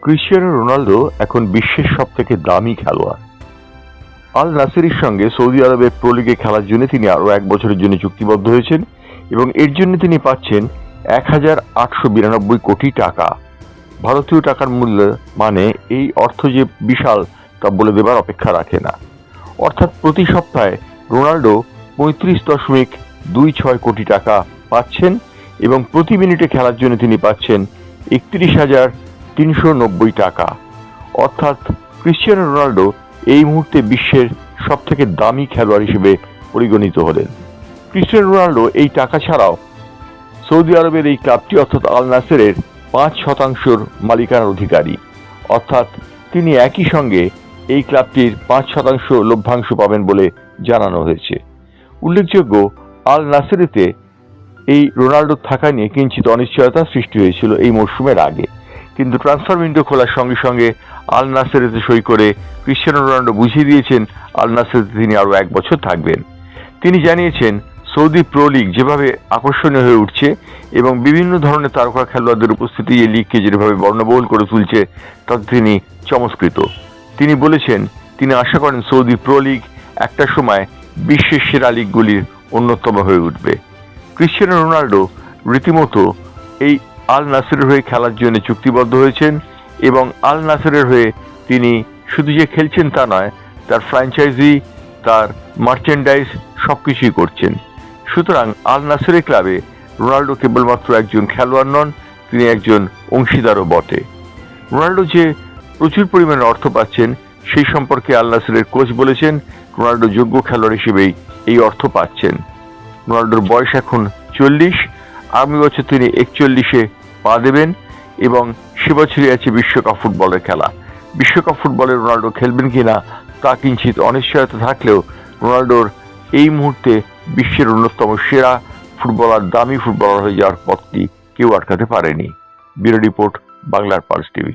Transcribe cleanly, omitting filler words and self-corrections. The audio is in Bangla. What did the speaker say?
ক্রিশ্চিয়ানো রোনালদো এখন বিশ্বের সবথেকে দামি খেলোয়াড়। আল নাসেরের সঙ্গে সৌদি আরবের প্রো লিগে খেলার জন্য তিনি আরও 1 বছরের জন্য চুক্তিবদ্ধ হয়েছেন এবং এর জন্য তিনি পাচ্ছেন 1,892 কোটি টাকা। ভারতীয় টাকার মূল্য মানে এই অর্থ যে বিশাল তা বলে দেবার অপেক্ষা রাখে না। অর্থাৎ প্রতি সপ্তাহে রোনাল্ডো 35.26 কোটি টাকা পাচ্ছেন এবং প্রতি মিনিটে খেলার জন্য তিনি পাচ্ছেন 31,390 টাকা। অর্থাৎ ক্রিশ্চিয়ানো রোনাল্ডো এই মুহূর্তে বিশ্বের সবথেকে দামি খেলোয়াড় হিসেবে পরিগণিত হলেন। ক্রিশ্চিয়ানো রোনাল্ডো এই টাকা ছাড়াও সৌদি আরবের এই ক্লাবটি অর্থাৎ আল নাসেরের 5% মালিকানার অধিকারী। অর্থাৎ তিনি একই সঙ্গে এই ক্লাবটির 5% লভ্যাংশ পাবেন বলে জানানো হয়েছে। উল্লেখযোগ্য, আল নাসেরেতে এই রোনাল্ডোর থাকা নিয়ে কিঞ্চিত অনিশ্চয়তা সৃষ্টি হয়েছিল এই মরশুমের আগে, কিন্তু ট্রান্সফার উইন্ডো খোলার সঙ্গে সঙ্গে আল নাসেরেতে সই করে ক্রিশ্চিয়ানো রোনাল্ডো বুঝিয়ে দিয়েছেন আল নাসেরেতে তিনি আরও 1 বছর থাকবেন। তিনি জানিয়েছেন সৌদি প্রো লিগ যেভাবে আকর্ষণীয় হয়ে উঠছে এবং বিভিন্ন ধরনের তারকা খেলোয়াড়দের উপস্থিতি এই লিগকে যেভাবে বর্ণবহুল করে তুলছে তাতে তিনি চমৎকৃত। তিনি বলেছেন তিনি আশা করেন সৌদি প্রো লিগ একটা সময় বিশ্বের সেরা লিগগুলির অন্যতম হয়ে উঠবে। ক্রিশ্চিয়ানো রোনাল্ডো রীতিমতো এই আল নাসেরের হয়ে খেলার জন্য চুক্তিবদ্ধ হয়েছেন এবং আল নাসেরের হয়ে তিনি শুধু যে খেলছেন তা নয়, তার ফ্র্যাঞ্চাইজি, তার মার্চেন্ডাইজ সবকিছুই করছেন। সুতরাং আল নাসেরের ক্লাবে রোনাল্ডো কেবলমাত্র একজন খেলোয়াড় নন, তিনি একজন অংশীদারও বটে। রোনাল্ডো যে প্রচুর পরিমাণে অর্থ পাচ্ছেন সেই সম্পর্কে আল নাসেরের কোচ বলেছেন রোনাল্ডো যোগ্য খেলোয়াড় হিসেবেই এই অর্থ পাচ্ছেন। রোনাল্ডোর বয়স এখন 40, আগামী বছর তিনি 41-এ পা দেবেন এবং সে বছরই আছে বিশ্বকাপ ফুটবলের খেলা। বিশ্বকাপ ফুটবলে রোনাল্ডো খেলবেন কিনা তা কিঞ্চিত অনিশ্চয়তা থাকলেও রোনাল্ডোর এই মুহূর্তে বিশ্বের অন্যতম সেরা ফুটবলার, দামি ফুটবলার হয়ে যাওয়ার পথটি কেউ আটকাতে পারেনি। ব্যুরো রিপোর্ট, বাংলার পালস টিভি।